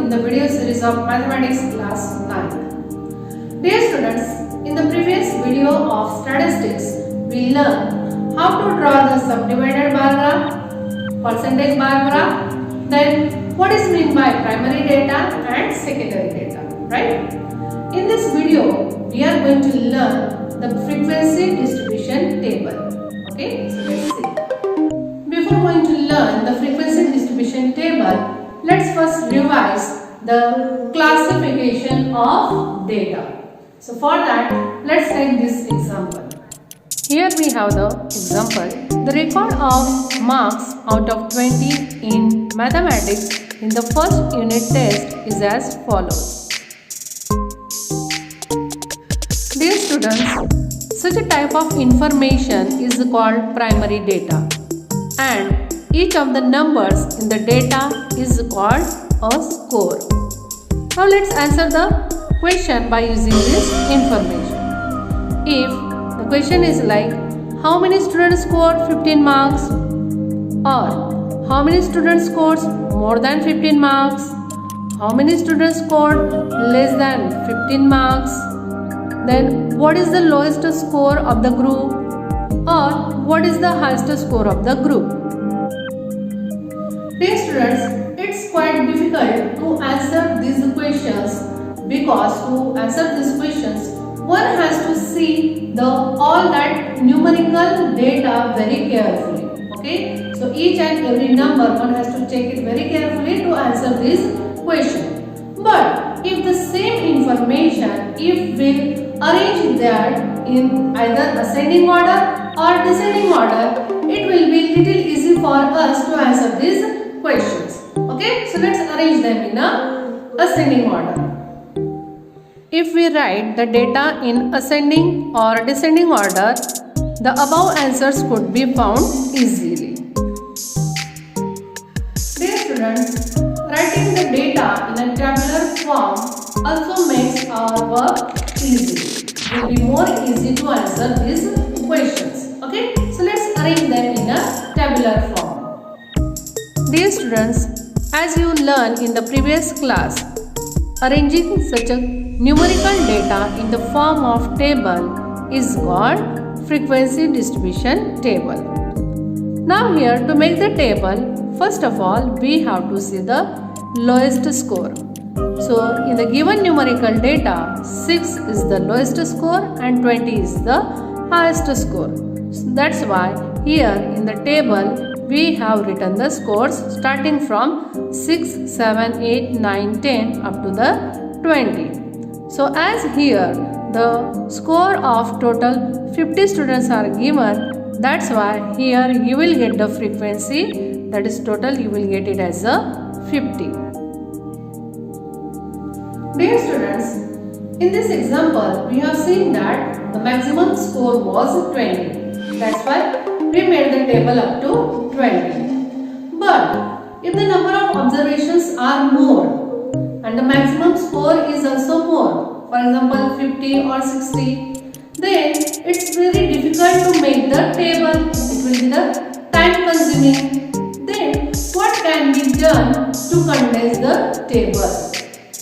in the video series of Mathematics class 9. Dear students, in the previous video of statistics, we learned how to draw the subdivided bar graph, percentage bar graph, then what is meant by primary data and secondary data, right? In this video, we are going to learn the frequency distribution table. Okay, so let's see. Before going to learn the frequency distribution table, let's first revise the classification of data. So for that, let's take this example. Here we have the example. The record of marks out of 20 in mathematics in the first unit test is as follows. Dear students, such a type of information is called primary data, and each of the numbers in the data is called a score. Now let's answer the question by using this information. If the question is like, how many students scored 15 marks, or how many students scored more than 15 marks, how many students scored less than 15 marks, then what is the lowest score of the group, or what is the highest score of the group? Dear students, it's quite difficult to answer these questions, because to answer these questions one has to see all that numerical data very carefully. Okay, so each and every number one has to check it very carefully to answer this question. But if the same information, if we arrange that in either ascending order or descending order, it will be little easy for us to answer these questions. Okay, so let's arrange them in a ascending order. If we write the data in ascending or descending order, the above answers could be found easily. Dear students, writing the data in a tabular form also makes our work easy. It will be more easy to answer these questions. Okay, so let's arrange them in a tabular form. Dear students, as you learned in the previous class, arranging such a numerical data in the form of table is called frequency distribution table. Now here, to make the table, first of all we have to see the lowest score. So in the given numerical data, 6 is the lowest score and 20 is the highest score. So that's why here in the table we have written the scores starting from 6, 7, 8, 9, 10 up to the 20. So as here the score of total 50 students are given, that's why here you will get the frequency, that is total you will get it as a 50. Dear students, in this example we have seen that the maximum score was 20. That's why we made the table up to 20. But if the number of observations are more and the maximum score is also more, for example 50 or 60, then it's very difficult to make the table. It will be the time consuming. Then what can be done to condense the table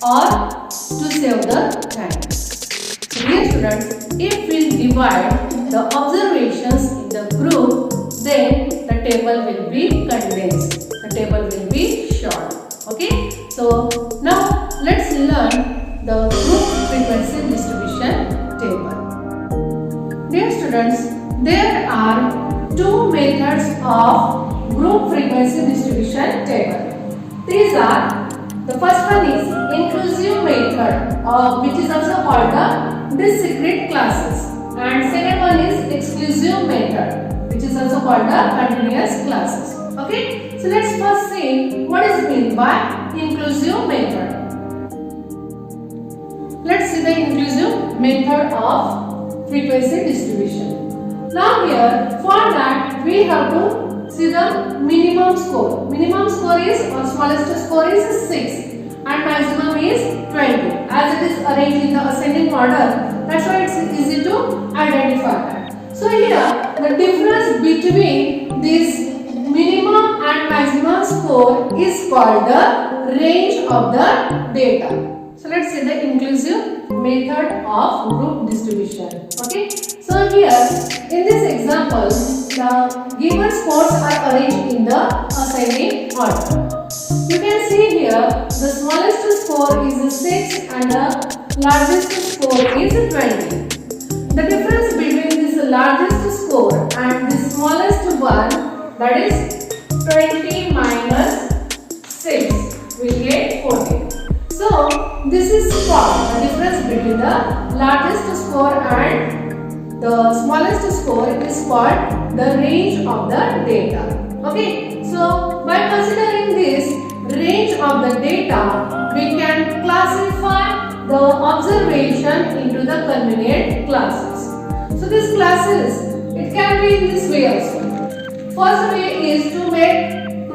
or to save the time? So dear students, if we divide the observations in the group, then the table will be condensed. The table will be short. Okay. So now let's learn the group frequency distribution table. Dear students, there are two methods of group frequency distribution table. These are, the first one is inclusive method, which is also called the discrete classes, and second one is exclusive method, which is also called the continuous classes. Okay, so let's first see what is meant by inclusive method. Let's see the inclusive method of frequency distribution. Now here, for that we have to see the minimum score. Minimum score is, or smallest score is 6 and maximum is 20. As it is arranged in the ascending order, that's why it's easy to identify that. So here the difference between this minimum and maximum score is called the range of the data. So let's see the inclusive method of group distribution. Okay. So here in this example, the given scores are arranged in the ascending order. You can see here the smallest score is 6 and the largest score is 20. The difference between this largest score and the smallest one, that is 20 minus 6, will get 14. So this is called the difference between the largest score and the smallest score is called the range of the data. Okay, so by considering this range of the data, we can classify the observation into the convenient classes. So these classes, it can be in this way also. First way is to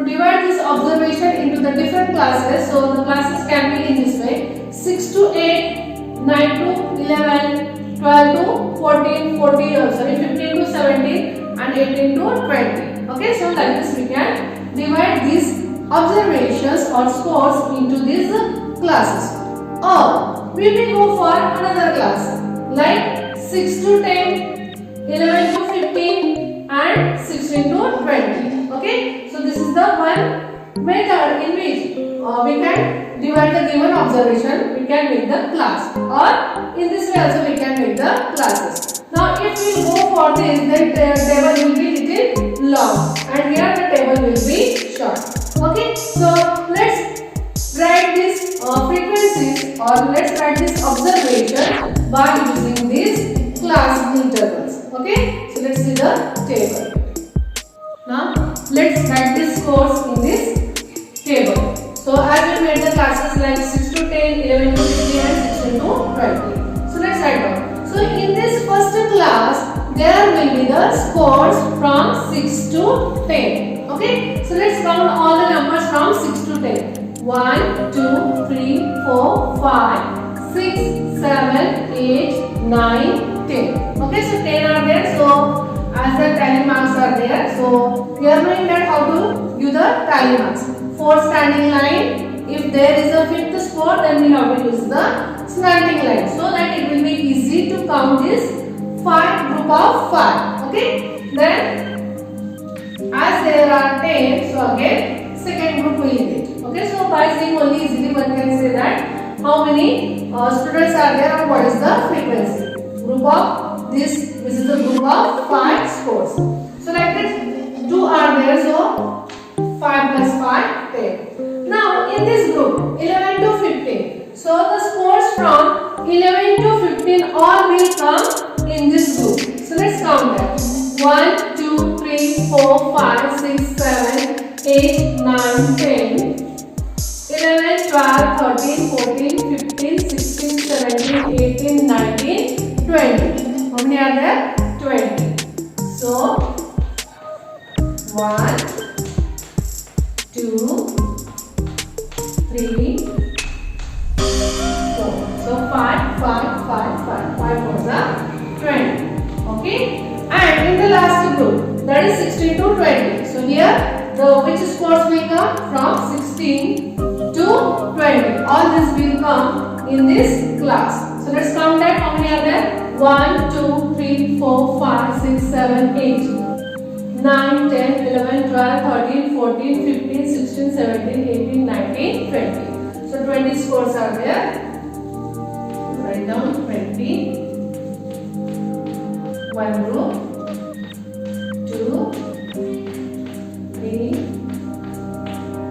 divide this observation into the different classes. So the classes can be in this way: 6 to 8, 9 to 11, 12 to 14, 15 to 17 and 18 to 20. Okay, so like this we can divide these observations or scores into these classes. Or we may go for another class like 6 to 10, 11 to 15 and 16 to 20. Okay, so this is the one method in which we can divide the given observation, we can make the class, or in this way also we can make the classes. Now if we go for this, then the table will be little long and here the table will be short. Okay, so let's write this frequencies or let's write this observation by using these class intervals. Okay, so let's see the table. Now let's write these scores in this table. So as we made the classes like 6 to 10, 11 to 15 and 16 to 20. So let's write down. So in this first class, there will be the scores from 6 to 10. Okay, so let's count all the numbers from 6 to 10. 1, 2, 3, 4, 5, 6, 7, 8, 9, 10. Okay, so 10 are there. So as the tally marks are there, so we are knowing that how to give the tally marks. 4 standing line. If there is a fifth score, then we have to use the slanting line, so that it will be easy to count this 5 group of 5. Okay, then as there are 10, so again second group will get. Okay, so by seeing only easily one can say that how many students are there and what is the frequency. Group of this is the group of 5 scores. So like that 2 are there, so 5 plus 5, 10. Now in this group 11 to 15. So the scores from 11 to 15 all will come in this group. So let's count that. 1, 2, 3, 4, 5, 6, 7, 8, 9, 10. 11, 12, 13, 14, 15, 16, 17, 18, 19, 20. How many are there? 20. So 1, 2, 3, 4. So 5, 5, 5, 5. 5 was the 20. Okay. And in the last group, that is 16 to 20. So here the which scores will come from 16 to 20. All this will come in this class. So let's count that. How many are there? 1, 2, 3, 4, 5, 6, 7, 8, 9, 10, 11, 12, 13, 14, 15, 16, 17, 18, 19, 20. So 20 scores are there. Write down 20. One group, 2, 3,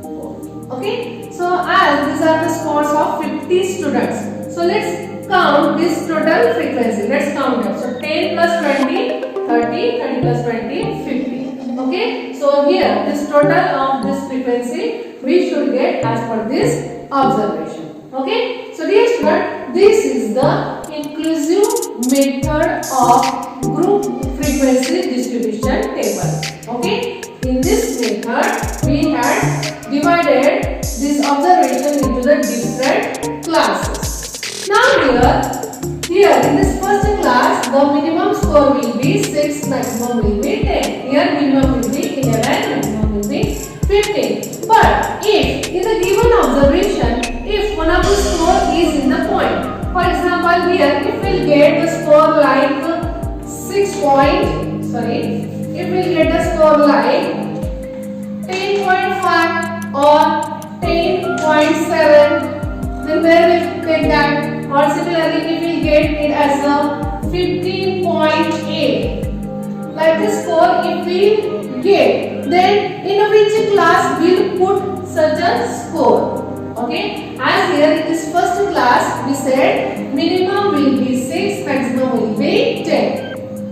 4. Okay, so as these are the scores of 50 students. So let's count this total frequency. Let's count them. So 10 plus 20, 30, 30 plus 20, 50. Okay, so here this total of this frequency we should get as per this observation. Okay, so dear student, this is the inclusive method of group frequency distribution table. Okay, in this method we had divided this observation into the different classes. Now here in this first class, the minimum score will be 6, maximum will be 10. Here minimum will be 11, maximum will be 15. But if in the given observation here if we'll get the score like 10.5 or 10.7, then where we take that? Or similarly if we get it as a 15.8, like this score if we get, then in which class we'll put such a score? Okay, as here in this first class we said minimum will be 6, maximum will be 10.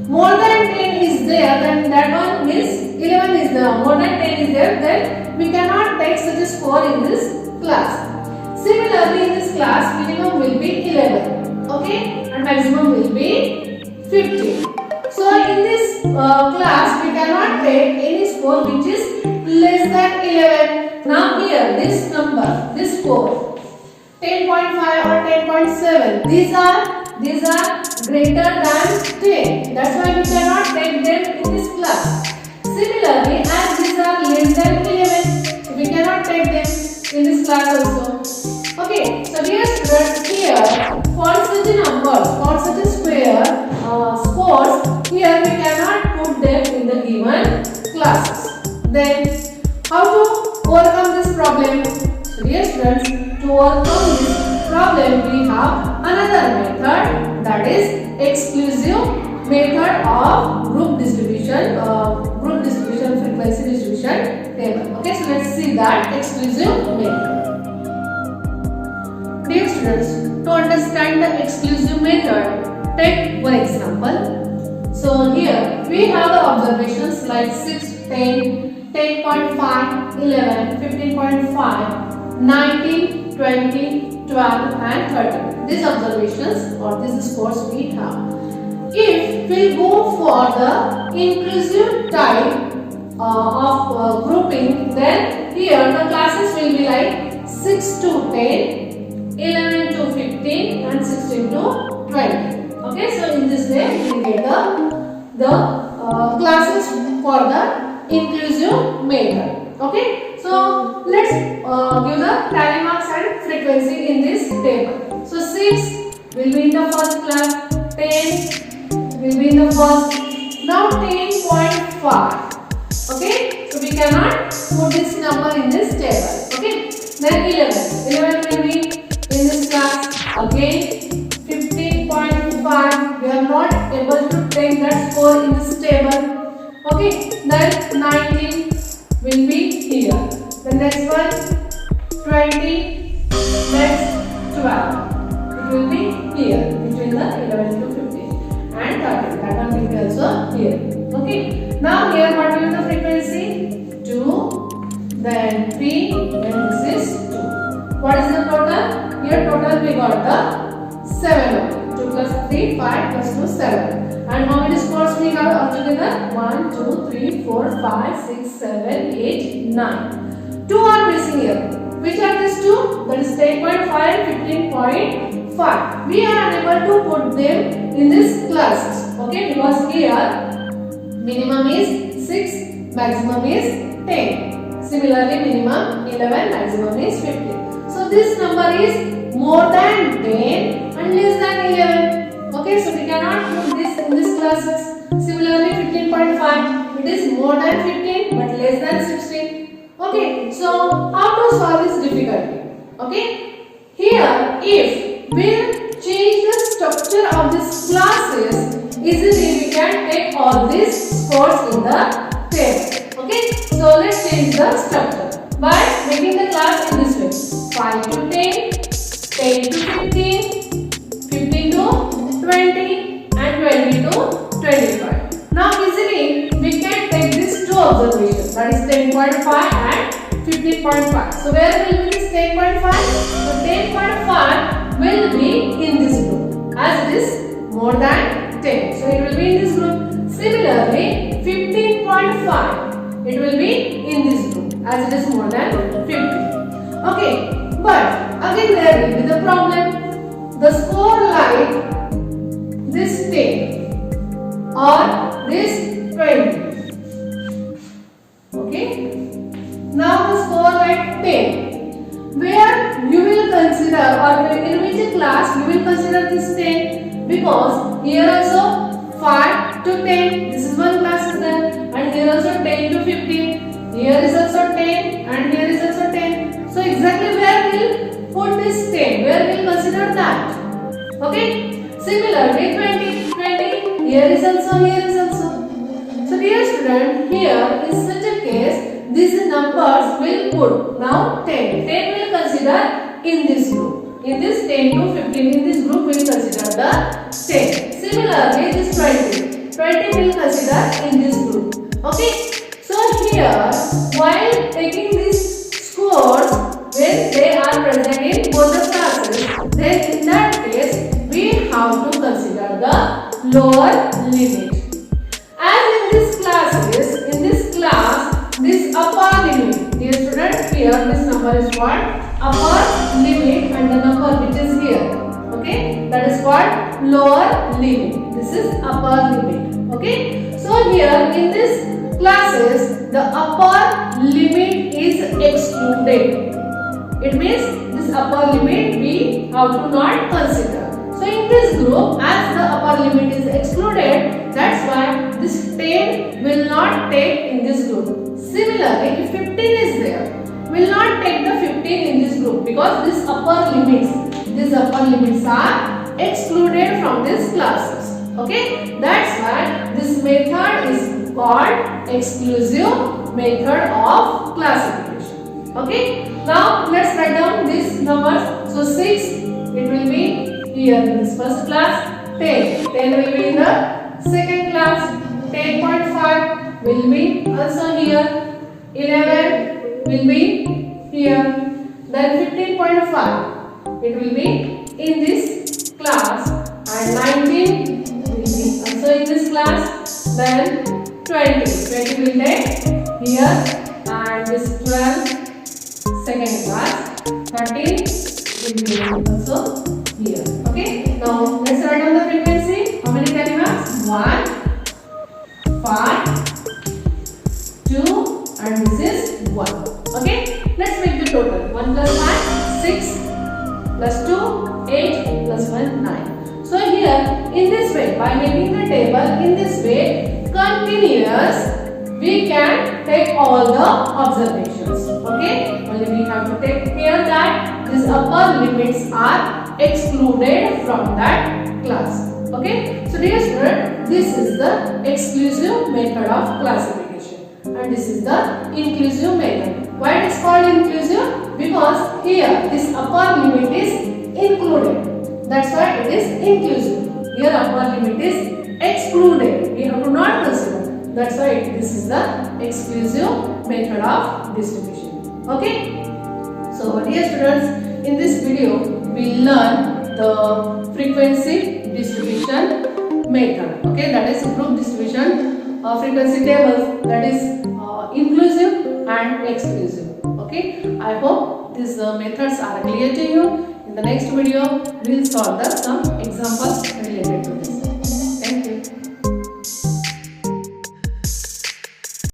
More than 10 is there, then that one is 11 is there. More than 10 is there, then we cannot take such a score in this class. Similarly, in this class, minimum will be 11, okay, and maximum will be 15. So in this class, we cannot take any score which is less than 11. Now here, this number, this score, 10.5 or 10.7, these are greater than 10. That's why we cannot take them in this class. Similarly, as these are less than 11, we cannot take them in this class also. Okay, so dear students, here for such a numbers, for such a square scores, here we cannot put them in the given classes. Then, how to overcome this problem? So dear students, to overcome this problem, we have another method, that is exclusive method of group distribution frequency distribution table. Okay, so let's see that exclusive method. Dear students, to understand the exclusive method, take one example. So here we have the observations like 6, 10, 10.5, 11, 15.5, 19, 20, 12 and 13. These observations or these scores we have. If we go for the inclusive type of grouping, then here the classes will be like 6 to 10, 11 to 15 and 16 to 20. Okay, so in this way we get the classes for the inclusive method. Okay, so let's give the tally marks and frequency in this table. So 6 will be in the first class, 10 will be in the first. Now 10.5. Okay, so we cannot put this number in this table. Okay, then 11 will be in this class. Again 15.5, we are not able to take that score in this table. Okay, then 19 will be here. The next one 20, next 12. It will be here between the 11 to 15 and 13. That one will be also here. Okay. Now here what will be the frequency? 2, then 3, then this is 2. What is the total? Here total we got the 7. 2 plus 3, 5 plus 2, 7. And how many scores we have altogether? 1, 2, 3, 4, 5, 6, 7, 8, 9. 2 are missing here. Which are these 2? That is 10.5 and 15.5. We are unable to put them in these classes. Okay, because here minimum is 6, maximum is 10. Similarly, minimum 11, maximum is 15. So this number is more than 10 and less than 11. Okay, so we cannot put this in these classes. Similarly, 15.5, it is more than 15 but less than 16. Okay, so how to solve this difficulty? Okay, here if we change the structure of these classes, easily we can take all these scores in the table. Okay, so let's change the structure by making the class in this way: 5 to 10, 10 to 15, 15 to 20 and 20 to 25. Now easily we can take these two observations, that is 10.5 and 15.5. So where will be this 10.5? So 10.5 will be in this group as it is more than 10. So it will be in this group. Similarly 15.5, it will be in this group as it is more than 50. Okay, but again there will be the problem. The score like this 10 or this 20. Okay, now the score like 10, where you will consider or in which class we will consider this 10 because here also 5 to 10, this is one class is there, and here also 10 to 15, here is also 10 and here is also 10. So exactly where we'll put this 10, where we'll consider that. Okay. Similarly 20, here is also, here is also. So dear student, here in such a case, these numbers will put now 10. 10 will consider in this group. In this 10 to 15, in this group we will consider the 10. Similarly, this 20. 20 will consider in this group. Okay. So here, while taking these scores, when they are present in both the classes, then in that case, we have to consider the lower limit. As in this class, this upper limit, dear student, here this number is what? Upper limit, and the number which is here, okay, that is what? Lower limit. This is upper limit, okay. So here in this classes, the upper limit is excluded. It means this upper limit we have to not consider. So in this group, as the upper limit is excluded, that's why this 10 will not take in this group. Similarly, if 15 is there, will not take the 15 in this group because these upper limits are excluded from these classes. Okay, that's why this method is called exclusive method of classification. Okay, now let's write down these numbers. So 6, it will be here in this first class. 10 will be in the second class. 10.5 will be also here. 11 will be here. Then 15.5 it will be in this class, and 19 will be also in this class. Then 20 will take here, and this 12 second class. 13 will be also here. Okay. Now let's write down the frequency. How many can you have? 1, 5, 2, and this is 1. Okay. Let's make the total. 1 plus 5, 6, plus 2, 8, plus 1, 9. So here in this way, by making the table in this way, continuous, we can take all the observations. Okay. Only we have to take care that these upper limits are excluded from that class. Okay. So dear student, this is the exclusive method of classification, and this is the inclusive method. Why it is called inclusive? Because here this upper limit is included. That's why it is inclusive. Here upper limit is excluded. We have to not consider. That's why this is the exclusive method of distribution. Okay. So dear students, in this video we learn the frequency distribution method. Okay, that is group distribution frequency tables, that is inclusive and exclusive. Okay, I hope these methods are clear to you. In the next video, we will solve some examples related to this.